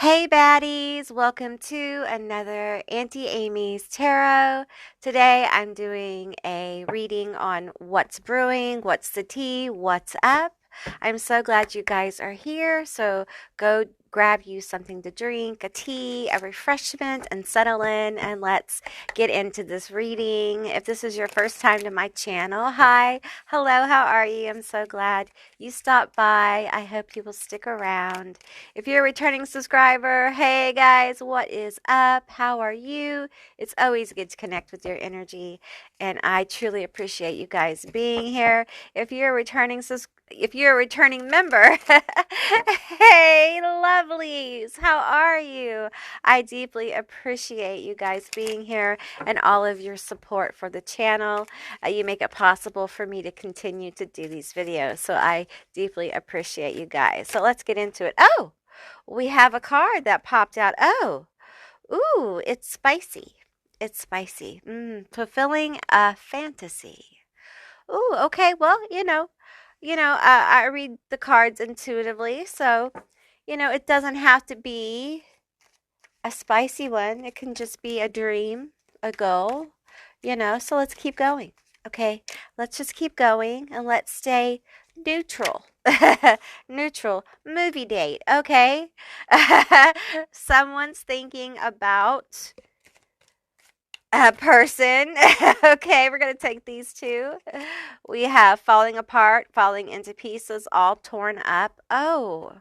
Hey baddies, welcome to another Auntie Amy's Tarot. Today I'm doing a reading on what's brewing, what's the tea, what's up. I'm so glad you guys are here. So go grab you something to drink, a tea, a refreshment, and settle in and let's get into this reading. If this is your first time to my channel, hi, hello, how are you? I'm so glad you stopped by. I hope you will stick around. If you're a returning subscriber, hey guys, what is up? How are you? It's always good to connect with your energy, and I truly appreciate you guys being here. If you're a returning member, hey lovelies, how are you? I deeply appreciate you guys being here and all of your support for the channel. You make it possible for me to continue to do these videos, so I deeply appreciate you guys. So let's get into it. Oh, we have a card that popped out. Oh, ooh, it's spicy. It's spicy. Fulfilling a fantasy. Ooh, okay. Well, I read the cards intuitively, so it doesn't have to be a spicy one. It can just be a dream, a goal. So let's keep going. Okay, let's just keep going and let's stay neutral. Neutral movie date. Okay. Someone's thinking about a person. Okay, we're going to take these two. We have falling apart, falling into pieces, all torn up. Oh.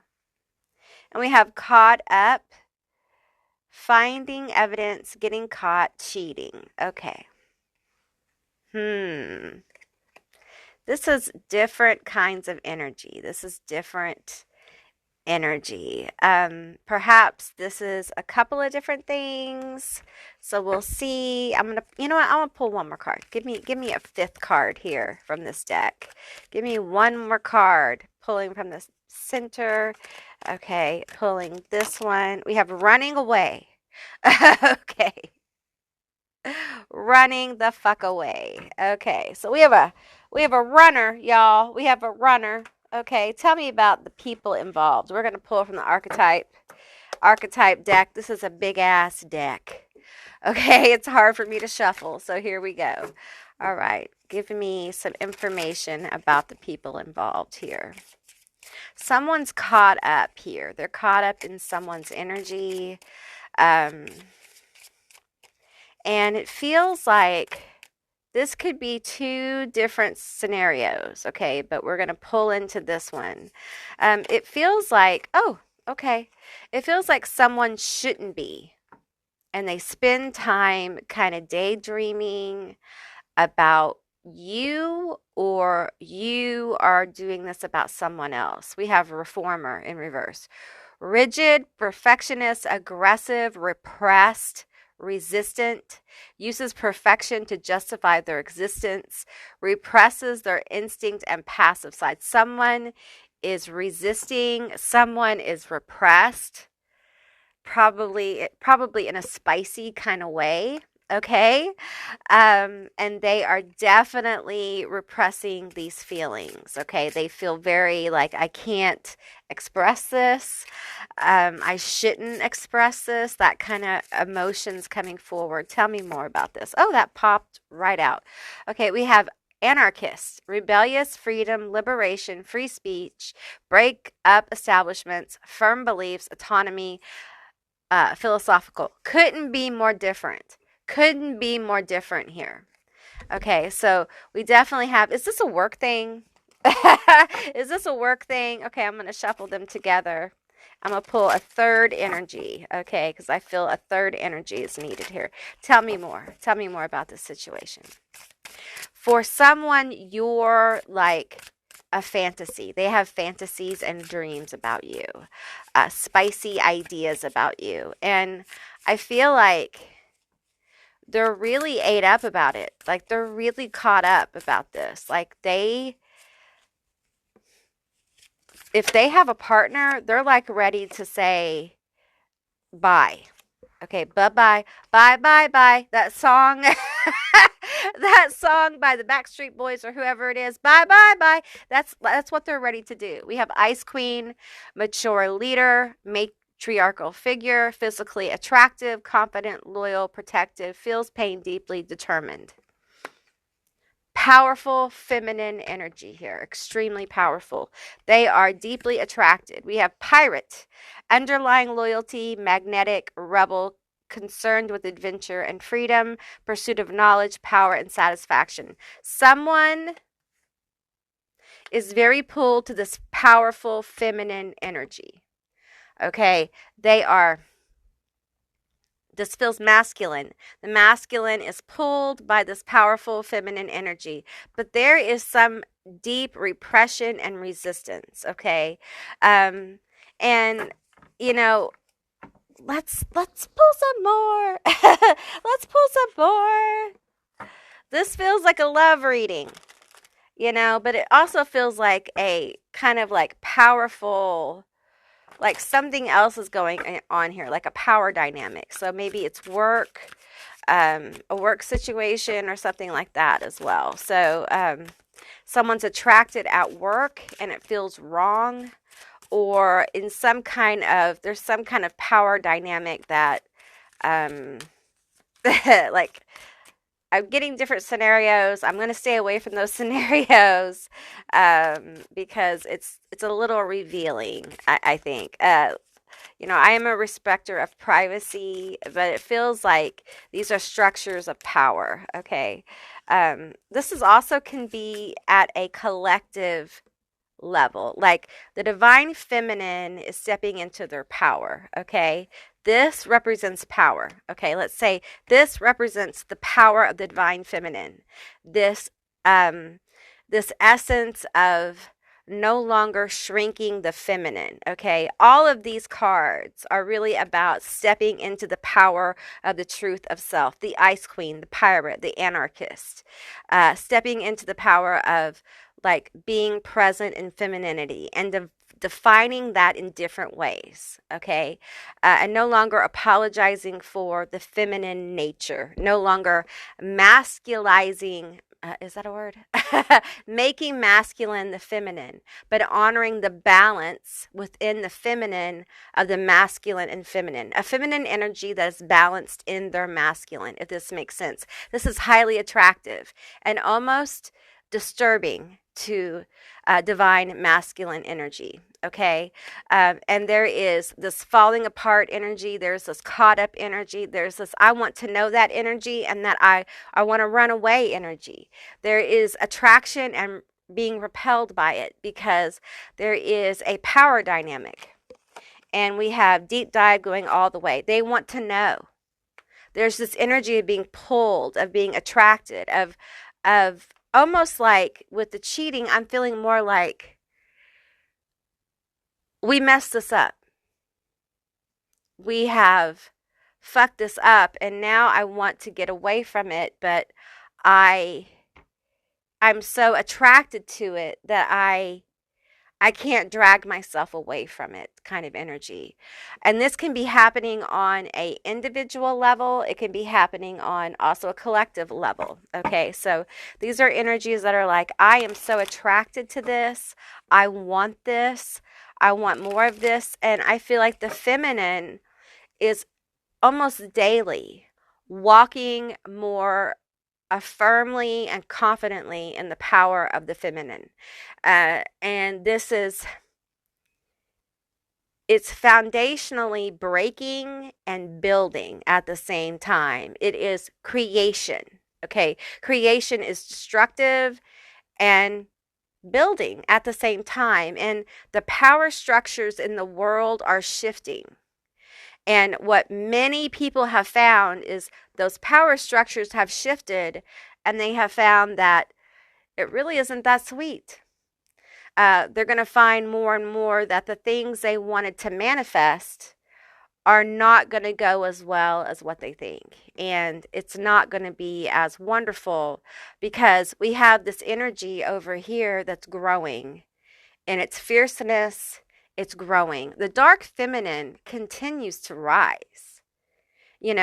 And we have caught up, finding evidence, getting caught, cheating. Okay. This is different kinds of energy. This is different energy. Perhaps this is a couple of different things. So we'll see. I'm gonna pull one more card. Give me a fifth card here from this deck. Give me one more card. Pulling from the center. Okay, pulling this one. We have running away. Okay. Running the fuck away. Okay, so we have a runner, y'all. We have a runner. Okay, tell me about the people involved. We're gonna pull from the archetype deck. This is a big ass deck. Okay, it's hard for me to shuffle, so here we go. All right, give me some information about the people involved here. Someone's caught up here. They're caught up in someone's energy. And it feels like this could be two different scenarios, okay? But we're going to pull into this one. It feels like, oh, okay. It feels like someone shouldn't be. And they spend time kind of daydreaming about you, or you are doing this about someone else. We have reformer in reverse. Rigid, perfectionist, aggressive, repressed, resistant, uses perfection to justify their existence, represses their instinct and passive side. Someone is resisting, someone is repressed, probably in a spicy kind of way. Okay. And they are definitely repressing these feelings. Okay. They feel very like, I can't express this. I shouldn't express this. That kind of emotions coming forward. Tell me more about this. Oh, that popped right out. Okay. We have anarchist, rebellious, freedom, liberation, free speech, break up establishments, firm beliefs, autonomy, philosophical. Couldn't be more different. Couldn't be more different here. Okay, so we definitely have, is this a work thing? Is this a work thing? Okay, I'm going to shuffle them together. I'm going to pull a third energy, okay, because I feel a third energy is needed here. Tell me more. Tell me more about this situation. For someone, you're like a fantasy. They have fantasies and dreams about you, spicy ideas about you. And I feel like they're really ate up about it. Like they're really caught up about this. Like if they have a partner, they're like ready to say bye. Okay, bye-bye, bye-bye-bye. That song, that song by the Backstreet Boys or whoever it is, bye-bye-bye. That's what they're ready to do. We have Ice Queen, mature leader, Patriarchal figure, physically attractive, confident, loyal, protective, feels pain deeply, determined. Powerful feminine energy here, extremely powerful. They are deeply attracted. We have pirate, underlying loyalty, magnetic, rebel, concerned with adventure and freedom, pursuit of knowledge, power, and satisfaction. Someone is very pulled to this powerful feminine energy. Okay, this feels masculine. The masculine is pulled by this powerful feminine energy, but there is some deep repression and resistance. Okay, and you know, let's pull some more. Let's pull some more. This feels like a love reading, but it also feels like a kind of like powerful, like something else is going on here, like a power dynamic. So maybe it's work, a work situation or something like that as well. So someone's attracted at work and it feels wrong, or in there's some kind of power dynamic that like, I'm getting different scenarios. I'm going to stay away from those scenarios because it's a little revealing, I think. I am a respecter of privacy, but it feels like these are structures of power, okay? This is also can be at a collective level. Like the divine feminine is stepping into their power, okay? This represents power. Okay, let's say this represents the power of the divine feminine. This this essence of no longer shrinking the feminine. Okay, all of these cards are really about stepping into the power of the truth of self. The Ice Queen, the Pirate, the Anarchist, stepping into the power of like being present in femininity and defining that in different ways, okay? And no longer apologizing for the feminine nature, no longer masculizing, is that a word? Making masculine the feminine, but honoring the balance within the feminine of the masculine and feminine. A feminine energy that is balanced in their masculine, if this makes sense. This is highly attractive and almost disturbing to divine masculine energy, okay? And there is this falling apart energy. There's this caught up energy. There's this I want to know that energy and that I want to run away energy. There is attraction and being repelled by it because there is a power dynamic. And we have deep dive going all the way. They want to know. There's this energy of being pulled, of being attracted, of almost like with the cheating, I'm feeling more like we messed this up. We have fucked this up and now I want to get away from it, but I'm so attracted to it that I can't drag myself away from it kind of energy. And this can be happening on a individual level. It can be happening on also a collective level. Okay, so these are energies that are like, I am so attracted to this. I want this. I want more of this. And I feel like the feminine is almost daily walking more firmly and confidently in the power of the feminine. And this is, it's foundationally breaking and building at the same time. It is creation. Okay, creation is destructive and building at the same time. And the power structures in the world are shifting. And what many people have found is those power structures have shifted and they have found that it really isn't that sweet. They're going to find more and more that the things they wanted to manifest are not going to go as well as what they think. And it's not going to be as wonderful because we have this energy over here that's growing and its fierceness, it's growing. The dark feminine continues to rise. It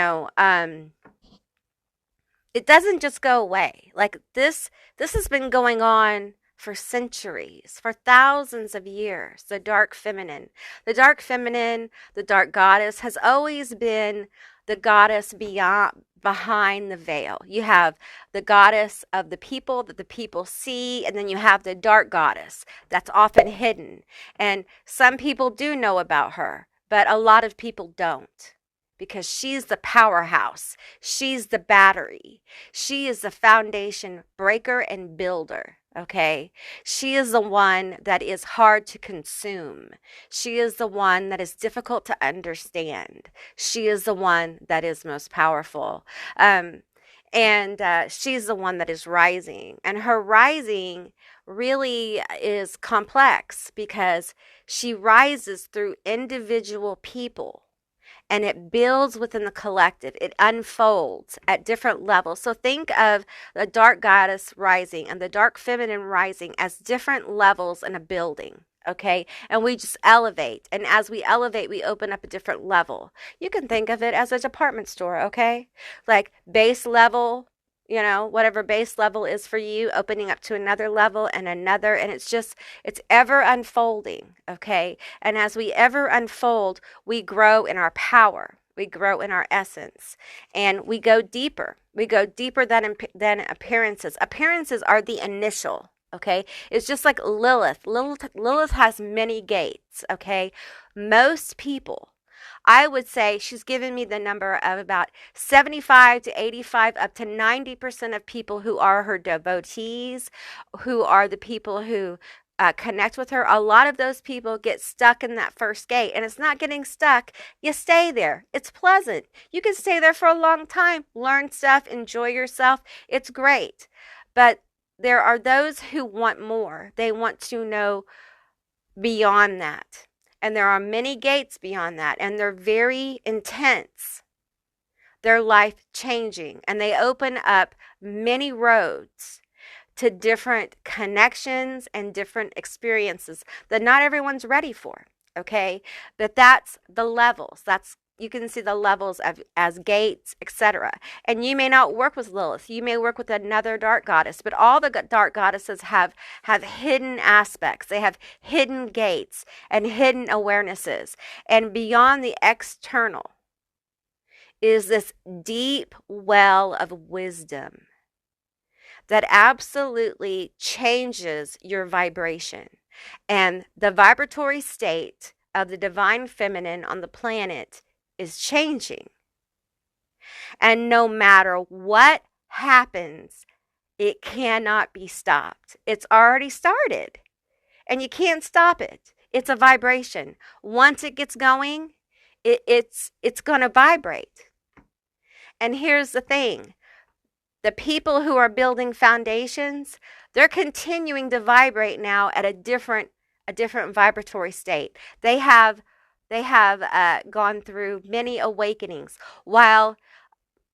doesn't just go away. Like this has been going on for centuries, for thousands of years. The dark feminine. The dark feminine, the dark goddess, has always been the goddess behind the veil. You have the goddess of the people that the people see, and then you have the dark goddess that's often hidden. And some people do know about her, but a lot of people don't, because she's the powerhouse. She's the battery. She is the foundation breaker and builder. Okay. She is the one that is hard to consume. She is the one that is difficult to understand. She is the one that is most powerful. And she's the one that is rising. And her rising really is complex because she rises through individual people. And it builds within the collective. It unfolds at different levels. So think of the dark goddess rising and the dark feminine rising as different levels in a building. Okay. And we just elevate. And as we elevate, we open up a different level. You can think of it as a department store. Okay. Like base level, whatever base level is for you, opening up to another level and another. And it's ever unfolding. Okay. And as we ever unfold, we grow in our power. We grow in our essence, and we go deeper. We go deeper than appearances. Appearances are the initial. Okay. It's just like Lilith. Lilith has many gates. Okay. Most people, I would say she's given me the number of about 75 to 85, up to 90% of people who are her devotees, who are the people who connect with her. A lot of those people get stuck in that first gate, and it's not getting stuck. You stay there. It's pleasant. You can stay there for a long time, learn stuff, enjoy yourself. It's great. But there are those who want more. They want to know beyond that. And there are many gates beyond that, and they're very intense. They're life changing, and they open up many roads to different connections and different experiences that not everyone's ready for. Okay. But that's the levels. You can see the levels as gates, etc. And you may not work with Lilith. You may work with another dark goddess, but all the dark goddesses have hidden aspects. They have hidden gates and hidden awarenesses. And beyond the external is this deep well of wisdom that absolutely changes your vibration. And the vibratory state of the divine feminine on the planet is changing. And no matter what happens, it cannot be stopped. It's already started, and you can't stop it. It's a vibration. Once it gets going, it's going to vibrate. And here's the thing. The people who are building foundations, they're continuing to vibrate now at a different vibratory state. They have gone through many awakenings. While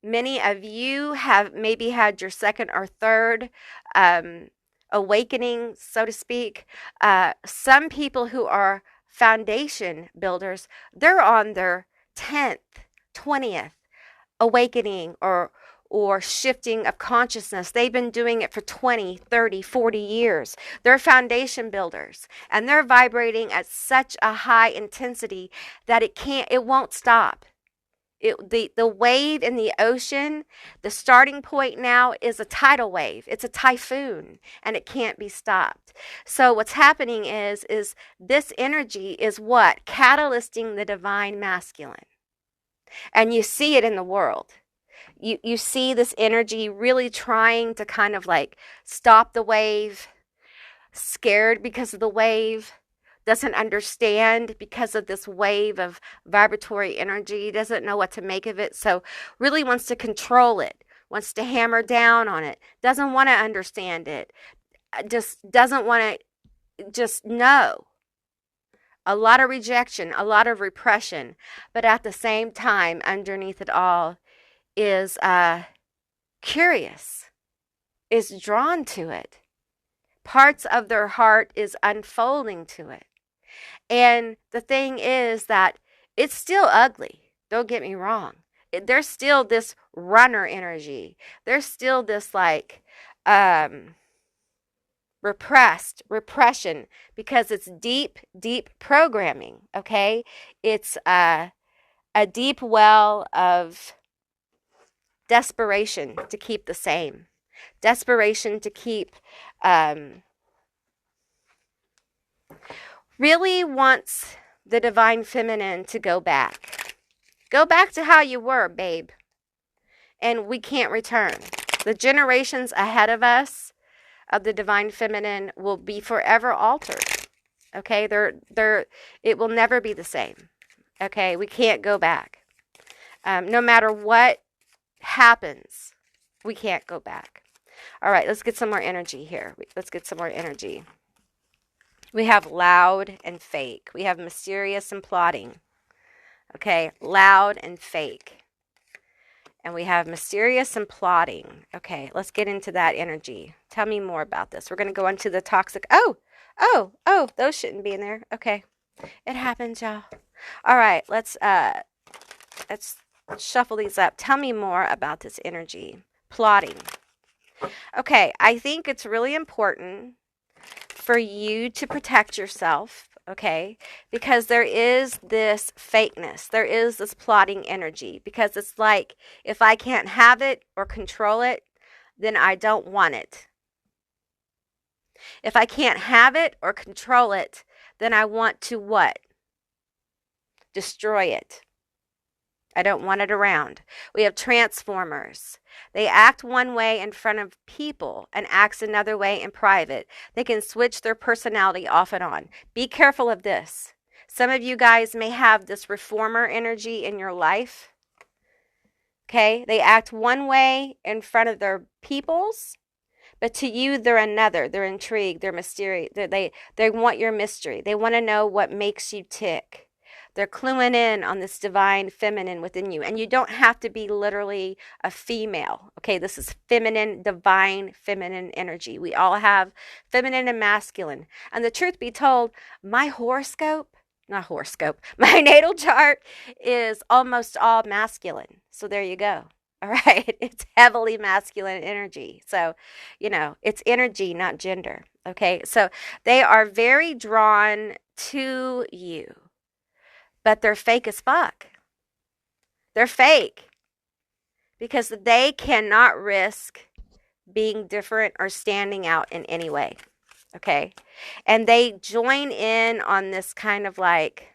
many of you have maybe had your second or third awakening, so to speak, some people who are foundation builders, they're on their 10th, 20th awakening or shifting of consciousness. They've been doing it for 20, 30, 40 years. They're foundation builders, and they're vibrating at such a high intensity that it won't stop. The wave in the ocean, the starting point now is a tidal wave. It's a typhoon, and it can't be stopped. So what's happening is this energy is what? Catalyzing the divine masculine. And you see it in the world. You see this energy really trying to kind of like stop the wave, scared because of the wave, doesn't understand because of this wave of vibratory energy, doesn't know what to make of it, so really wants to control it, wants to hammer down on it, doesn't want to understand it, just doesn't want to just know. A lot of rejection, a lot of repression, but at the same time, underneath it all, is curious, is drawn to it. Parts of their heart is unfolding to it. And the thing is that it's still ugly. Don't get me wrong. There's still this runner energy. There's still this like, repressed, repression, because it's deep, deep programming, okay? It's a deep well of desperation to keep the same, desperation to keep, really wants the divine feminine to go back. Go back to how you were, babe. And we can't return. The generations ahead of us of the divine feminine will be forever altered. Okay, it will never be the same. Okay, we can't go back. No matter what happens, we can't go back. All right, let's get some more energy here. Let's get some more energy. We have loud and fake. We have mysterious and plotting. Okay, loud and fake. And we have mysterious and plotting. Okay, let's get into that energy. Tell me more about this. We're going to go into the toxic. Oh, those shouldn't be in there. Okay, it happens, y'all. All right, let's shuffle these up. Tell me more about this energy. Plotting. Okay, I think it's really important for you to protect yourself, okay? Because there is this fakeness. There is this plotting energy. Because it's like, if I can't have it or control it, then I don't want it. If I can't have it or control it, then I want to what? Destroy it. I don't want it around. We have transformers. They act one way in front of people and acts another way in private. They can switch their personality off and on. Be careful of this. Some of you guys may have this reformer energy in your life. Okay? They act one way in front of their peoples, but to you, they're another. They're intrigued. They're mysterious. They want your mystery. They want to know what makes you tick. They're cluing in on this divine feminine within you. And you don't have to be literally a female. Okay, this is feminine, divine feminine energy. We all have feminine and masculine. And the truth be told, my natal chart is almost all masculine. So there you go. All right, it's heavily masculine energy. So, it's energy, not gender. Okay, so they are very drawn to you. But they're fake as fuck. They're fake. Because they cannot risk being different or standing out in any way. Okay? And they join in on this kind of like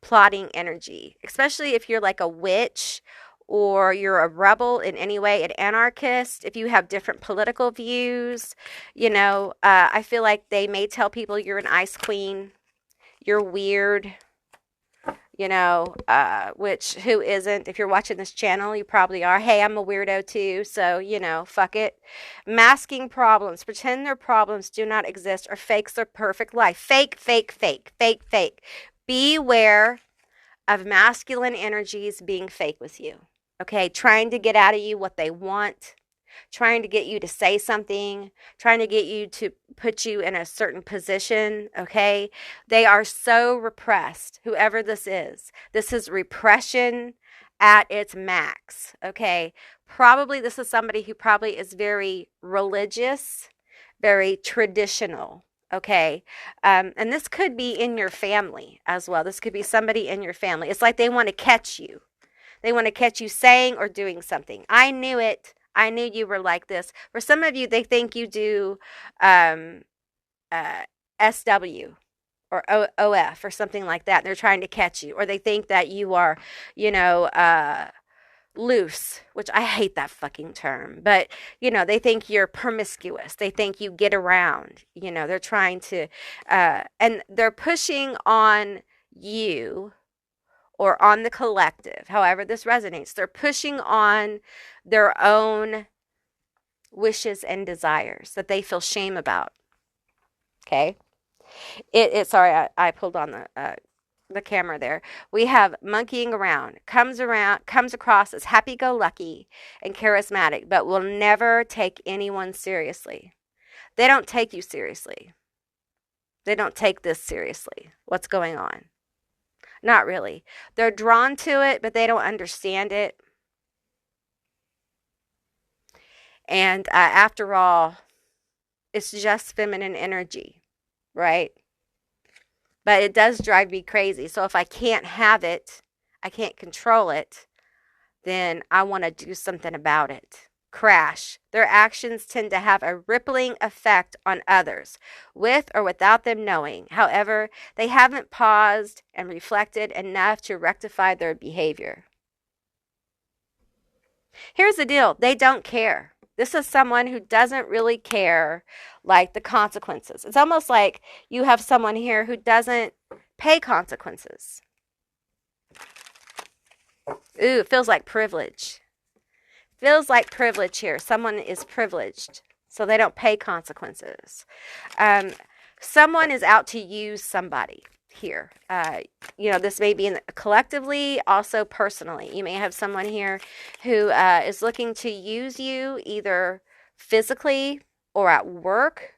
plotting energy. Especially if you're like a witch or you're a rebel in any way, an anarchist, if you have different political views. I feel like they may tell people you're an ice queen. You're weird. Which who isn't? If you're watching this channel, you probably are. Hey, I'm a weirdo too, so, fuck it. Masking problems, pretend their problems do not exist, or fakes their perfect life. Fake, fake, fake, fake, fake. Beware of masculine energies being fake with you, okay? Trying to get out of you what they want, trying to get you to say something, trying to get you to put you in a certain position, okay? They are so repressed, whoever this is. This is repression at its max, okay? Probably this is somebody who probably is very religious, very traditional, okay? And this could be in your family as well. This could be somebody in your family. It's like they want to catch you. They want to catch you saying or doing something. I knew it. I knew you were like this. For some of you, they think you do SW or OF or something like that. They're trying to catch you. Or they think that you are, loose, which I hate that fucking term. But, they think you're promiscuous. They think you get around. They're trying to, and they're pushing on you or on the collective, however this resonates. They're pushing on their own wishes and desires that they feel shame about. Okay? Sorry, I pulled on the camera there. We have monkeying around, comes across as happy-go-lucky and charismatic, but will never take anyone seriously. They don't take you seriously. They don't take this seriously. What's going on? Not really. They're drawn to it, but they don't understand it. And after all, it's just feminine energy, right? But it does drive me crazy. So if I can't have it, I can't control it, then I want to do something about it. Crash. Their actions tend to have a rippling effect on others, with or without them knowing. However, they haven't paused and reflected enough to rectify their behavior. Here's the deal. They don't care. This is someone who doesn't really care, like, the consequences. It's almost like you have someone here who doesn't pay consequences. Ooh, it feels like privilege. Feels like privilege here. Someone is privileged, so they don't pay consequences. Someone is out to use somebody here. This may be collectively, also personally. You may have someone here who is looking to use you either physically or at work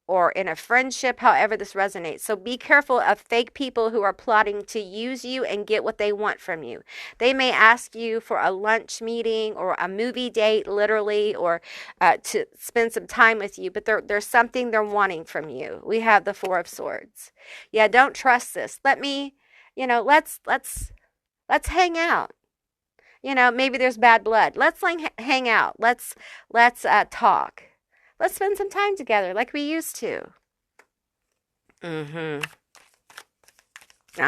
or in a friendship, however this resonates. So be careful of fake people who are plotting to use you and get what they want from you. They may ask you for a lunch meeting or a movie date, literally, or to spend some time with you, but there's something they're wanting from you. We have the Four of Swords. Yeah, don't trust this. Let's hang out. Maybe there's bad blood. Let's hang out. Let's talk. Let's spend some time together like we used to. I'm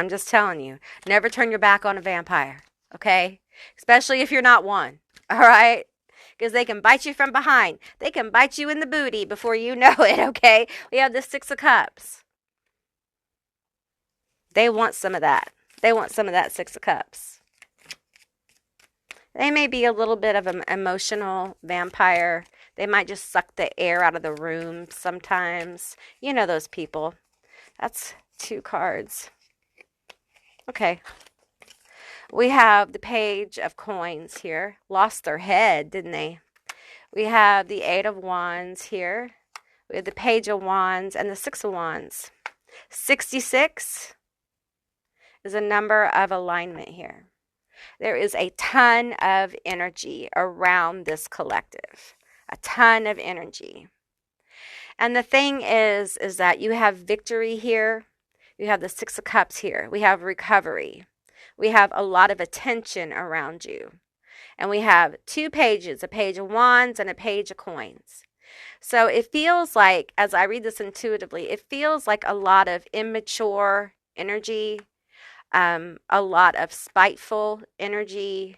just telling you, never turn your back on a vampire, okay? Especially if you're not one, all right? Because they can bite you from behind. They can bite you in the booty before you know it, okay? We have the Six of Cups. They want some of that. They want some of that Six of Cups. They may be a little bit of an emotional vampire. They might just suck the air out of the room sometimes. You know those people. That's 2 cards. Okay. We have the Page of Coins here. Lost their head, didn't they? We have the 8 of Wands here. We have the Page of Wands and the 6 of Wands. 66 is a number of alignment here. There is a ton of energy around this collective. A ton of energy. And the thing is that you have victory here. You have the Six of Cups here. We have recovery. We have a lot of attention around you. And we have 2 pages, a Page of Wands and a Page of Coins. So it feels like, as I read this intuitively, it feels like a lot of immature energy, a lot of spiteful energy,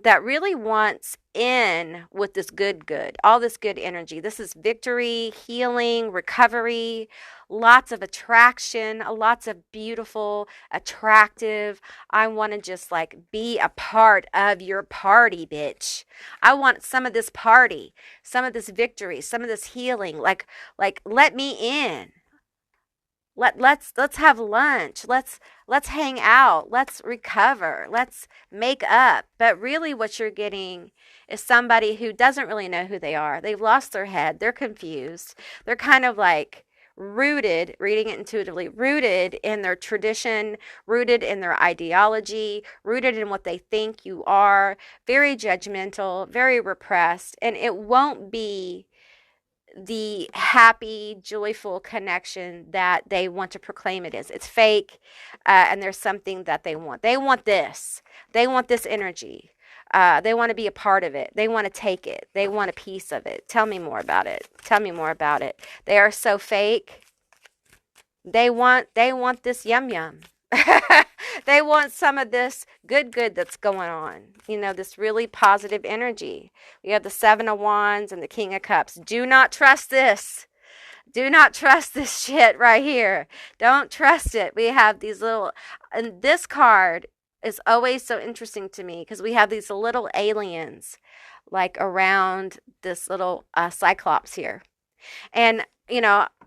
that really wants in with this good, all this good energy. This is victory, healing, recovery, lots of attraction, lots of beautiful, attractive. I want to just be a part of your party, bitch. I want some of this party, some of this victory, some of this healing. Like let me in. Let's have lunch. Let's hang out. Let's recover. Let's make up. But really what you're getting is somebody who doesn't really know who they are. They've lost their head. They're confused. They're kind of rooted, reading it intuitively, rooted in their tradition, rooted in their ideology, rooted in what they think you are, very judgmental, very repressed, and it won't be the happy, joyful connection that they want to proclaim it is. It's fake, and there's something that they want. They want this. They want this energy. They want to be a part of it. They want to take it. They want a piece of it. Tell me more about it. Tell me more about it. They are so fake. They want this yum yum. They want some of this good that's going on. This really positive energy. We have the 7 of Wands and the King of Cups. Do not trust this. Do not trust this shit right here. Don't trust it. We have these little, and this card is always so interesting to me because we have these little aliens around this little Cyclops here. And,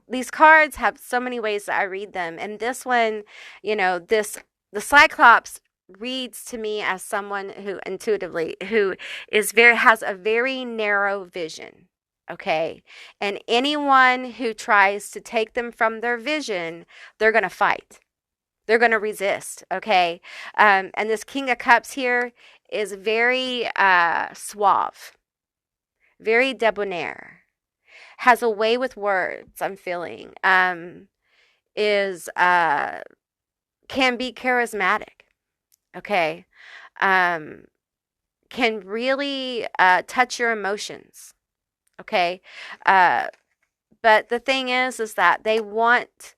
these cards have so many ways that I read them. And this one, the Cyclops reads to me as someone who intuitively, who has a very narrow vision. Okay. And anyone who tries to take them from their vision, they're going to fight. They're going to resist. Okay. And this King of Cups here is very suave, very debonair. has a way with words, I'm feeling, is can be charismatic, okay? Can really touch your emotions, okay? But the thing is that they want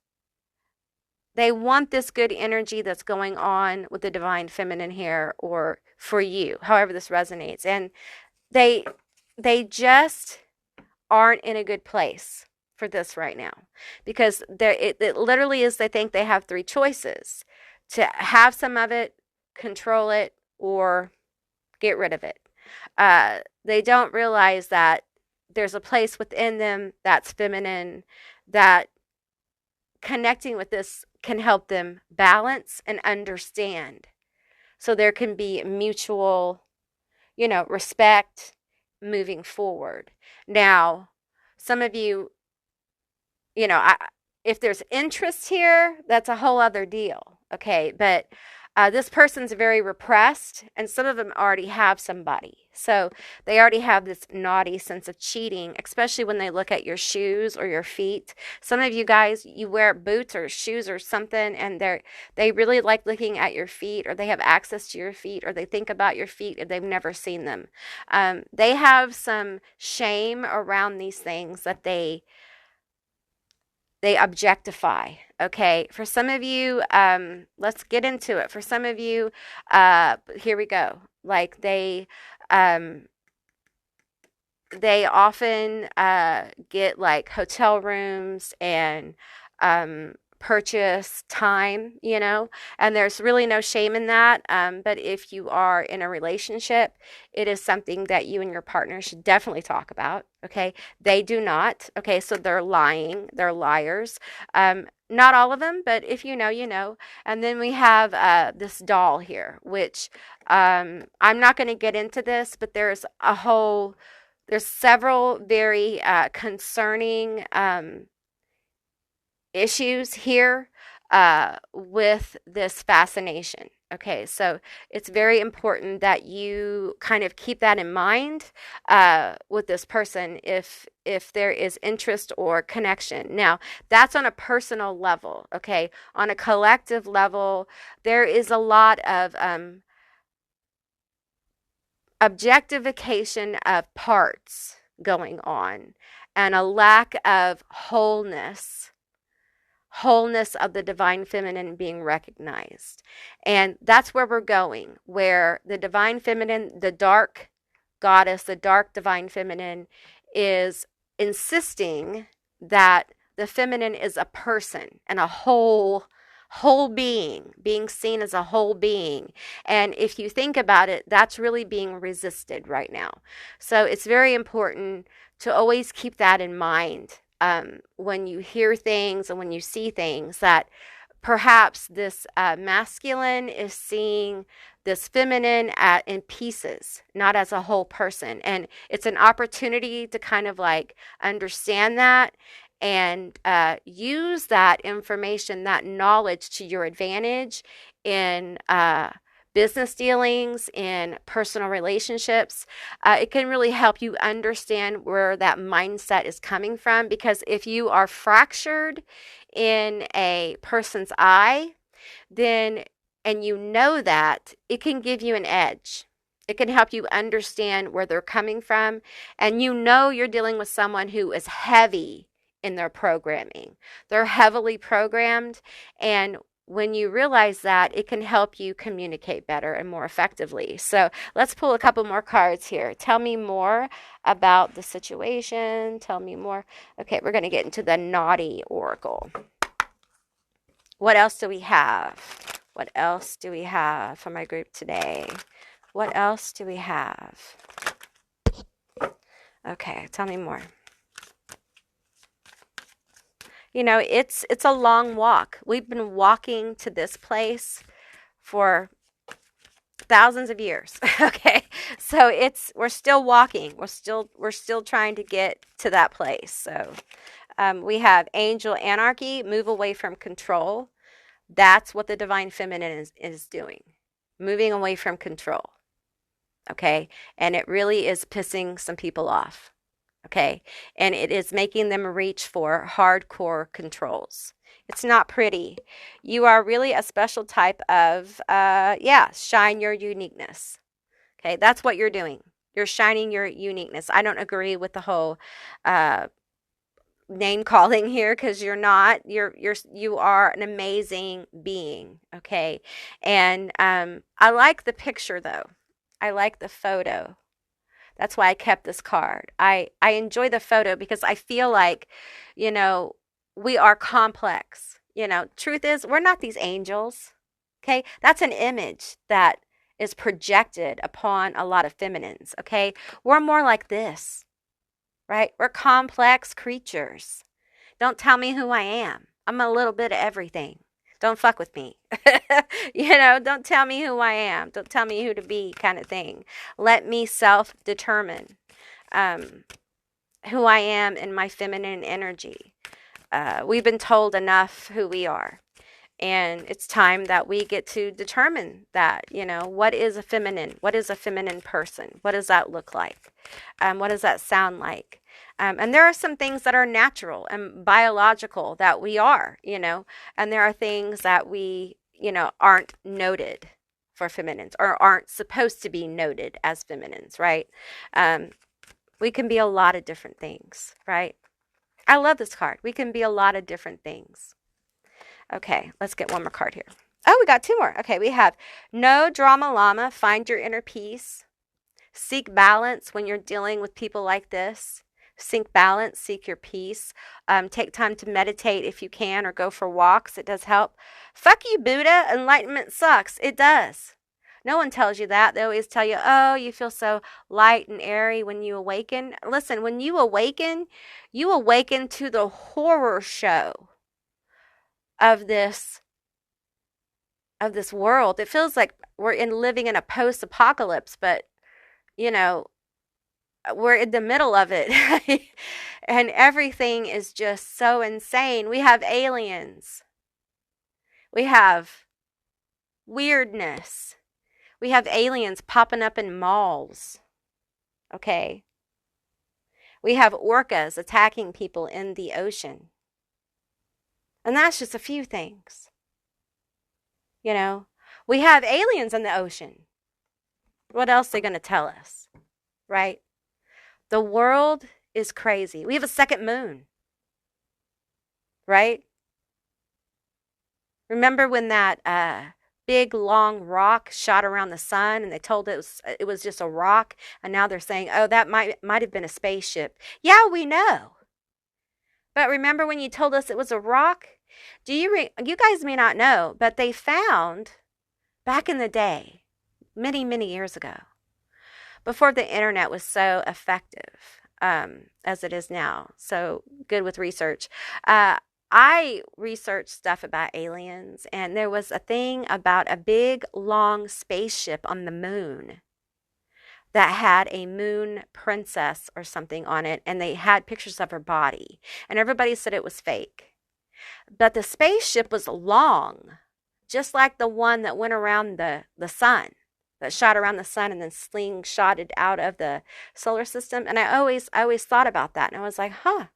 this good energy that's going on with the divine feminine here, or for you, however this resonates. And they just aren't in a good place for this right now, because it literally is, they think they have three choices: to have some of it, control it, or get rid of it. They don't realize that there's a place within them that's feminine, that connecting with this can help them balance and understand. So there can be mutual, respect moving forward. Now, some of you, if there's interest here, that's a whole other deal. Okay. But this person's very repressed, and some of them already have somebody. So they already have this naughty sense of cheating, especially when they look at your shoes or your feet. Some of you guys, you wear boots or shoes or something, and they really like looking at your feet, or they have access to your feet, or they think about your feet if they've never seen them. They have some shame around these things that they objectify. Okay, for some of you, let's get into it. For some of you, here we go. Like they often get like hotel rooms and purchase time, and there's really no shame in that. But if you are in a relationship, it is something that you and your partner should definitely talk about. Okay, they do not. Okay, so they're lying, they're liars. Not all of them, but if you know, you know. And then we have this doll here, which I'm not going to get into this, but there's several very concerning issues here with this fascination. Okay, so it's very important that you kind of keep that in mind with this person if there is interest or connection. Now, that's on a personal level. Okay, on a collective level, there is a lot of objectification of parts going on, and a lack of wholeness of the divine feminine being recognized. And that's where we're going, where the divine feminine, the dark goddess, the dark divine feminine, is insisting that the feminine is a person and a whole being seen as a whole being. And if you think about it, that's really being resisted right now. So it's very important to always keep that in mind when you hear things and when you see things, that perhaps this masculine is seeing this feminine in pieces, not as a whole person. And it's an opportunity to kind of like understand that and use that information, that knowledge, to your advantage in business dealings, in personal relationships. It can really help you understand where that mindset is coming from, because if you are fractured in a person's eye, then, and you know that, it can give you an edge. It can help you understand where they're coming from, and you're dealing with someone who is heavy in their programming. They're heavily programmed, and when you realize that, it can help you communicate better and more effectively. So let's pull a couple more cards here. Tell me more about the situation. Tell me more. Okay, we're going to get into the naughty oracle. What else do we have? What else do we have for my group today? What else do we have? Okay, tell me more. It's a long walk. We've been walking to this place for thousands of years. Okay, so we're still walking. We're still trying to get to that place. So we have angel anarchy, move away from control. That's what the divine feminine is doing, moving away from control. Okay, and it really is pissing some people off. okay? And it is making them reach for hardcore controls. It's not pretty. You are really a special type of, shine your uniqueness. Okay, that's what you're doing. You're shining your uniqueness. I don't agree with the whole name calling here because you're not. You are an amazing being. Okay, and I like the picture though. I like the photo. That's why I kept this card. I enjoy the photo because I feel like, you know, we are complex. You know, truth is, we're not these angels. Okay? That's an image that is projected upon a lot of feminines. Okay? We're more like this, right? We're complex creatures. Don't tell me who I am. I'm a little bit of everything. Don't fuck with me. Don't tell me who I am. Don't tell me who to be, kind of thing. Let me self determine who I am in my feminine energy. We've been told enough who we are. And it's time that we get to determine that, what is a feminine? What is a feminine person? What does that look like? What does that sound like? And there are some things that are natural and biological that we are, and there are things that we, aren't noted for feminines or aren't supposed to be noted as feminines, right? We can be a lot of different things, right? I love this card. We can be a lot of different things. Okay, let's get one more card here. Oh, we got two more. Okay, we have no drama llama, find your inner peace. Seek balance when you're dealing with people like this. Seek balance, seek your peace. Take time to meditate if you can or go for walks. It does help. Fuck you, Buddha. Enlightenment sucks. It does. No one tells you that. They always tell you, oh, you feel so light and airy when you awaken. Listen, when you awaken to the horror show of this world. It feels like we're living in a post-apocalypse, but we're in the middle of it. And everything is just so insane. We have aliens. We have weirdness. We have aliens popping up in malls. Okay. We have orcas attacking people in the ocean. And that's just a few things. We have aliens in the ocean. What else are they going to tell us? Right? The world is crazy. We have a second moon. Right? Remember when that big long rock shot around the sun and they told it was just a rock, and now they're saying, oh, that might have been a spaceship. Yeah, we know. But remember when you told us it was a rock? You guys may not know, but they found back in the day, many, many years ago, before the internet was so effective as it is now, so good with research, I researched stuff about aliens, and there was a thing about a big, long spaceship on the moon that had a moon princess or something on it, and they had pictures of her body, and everybody said it was fake. But the spaceship was long, just like the one that went around the sun, that shot around the sun and then slingshotted out of the solar system. And I always thought about that. And I was like, huh.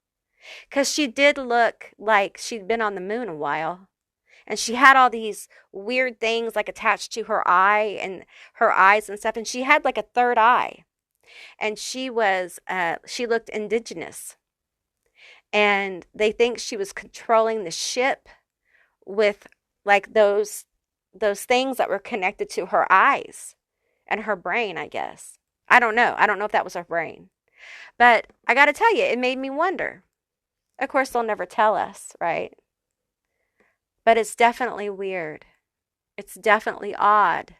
Because she did look like she'd been on the moon a while. And she had all these weird things like attached to her eye and her eyes and stuff. And she had like a third eye. And she looked indigenous. And they think she was controlling the ship with like those things that were connected to her eyes and her brain, I guess. I don't know if that was her brain. But I got to tell you, it made me wonder. Of course, they'll never tell us, right? But it's definitely weird. It's definitely odd.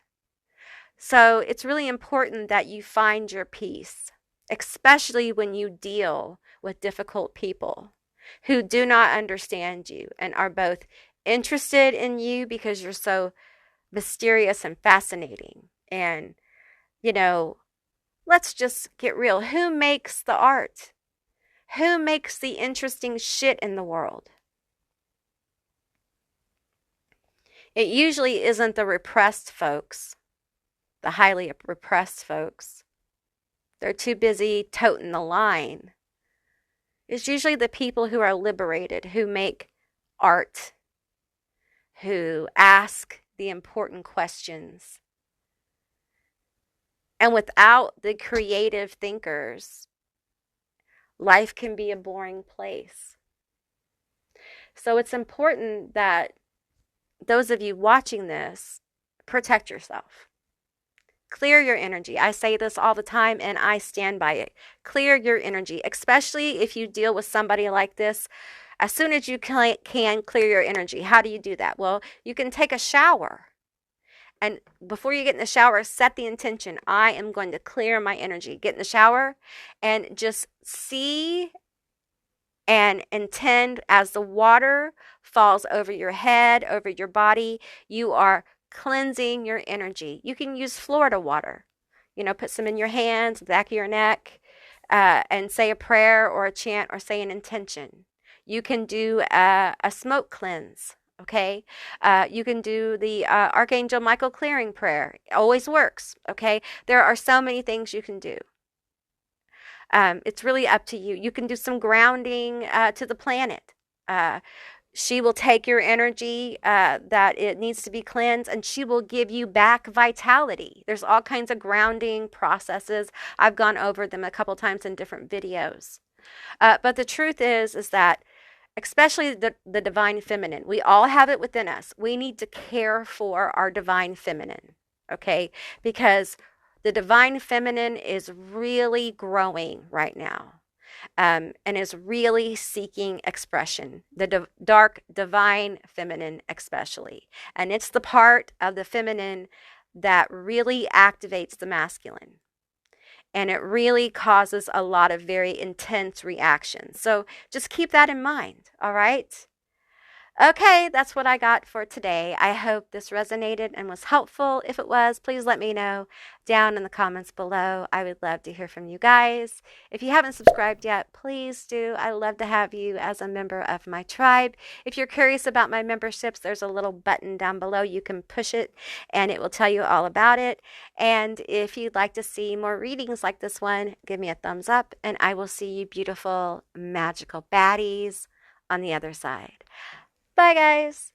So it's really important that you find your peace, especially when you deal with difficult people who do not understand you and are both interested in you because you're so mysterious and fascinating. And, let's just get real. Who makes the art? Who makes the interesting shit in the world? It usually isn't the repressed folks, the highly repressed folks. They're too busy toting the line is usually the people who are liberated, who make art, who ask the important questions. And without the creative thinkers, life can be a boring place. So it's important that those of you watching this protect yourself. Clear your energy. I say this all the time and I stand by it. Clear your energy, especially if you deal with somebody like this. As soon as you can clear your energy. How do you do that? Well, you can take a shower. And before you get in the shower, set the intention. I am going to clear my energy. Get in the shower and just see and intend as the water falls over your head, over your body, you are cleansing your energy. You can use Florida water. Put some in your hands, back of your neck, and say a prayer or a chant or say an intention. You can do a smoke cleanse. Okay. You can do the Archangel Michael clearing prayer. It always works. Okay. There are so many things you can do. It's really up to you. You can do some grounding to the planet. She will take your energy that it needs to be cleansed, and she will give you back vitality. There's all kinds of grounding processes. I've gone over them a couple times in different videos. But the truth is that especially the divine feminine, we all have it within us. We need to care for our divine feminine, okay? Because the divine feminine is really growing right now. And is really seeking expression, the dark divine feminine especially. And it's the part of the feminine that really activates the masculine. And it really causes a lot of very intense reactions. So just keep that in mind, all right? Okay, that's what I got for today. I hope this resonated and was helpful. If it was, please let me know down in the comments below. I would love to hear from you guys. If you haven't subscribed yet, please do. I love to have you as a member of my tribe. If you're curious about my memberships, there's a little button down below. You can push it and it will tell you all about it. And if you'd like to see more readings like this one, give me a thumbs up and I will see you beautiful, magical baddies on the other side. Bye, guys.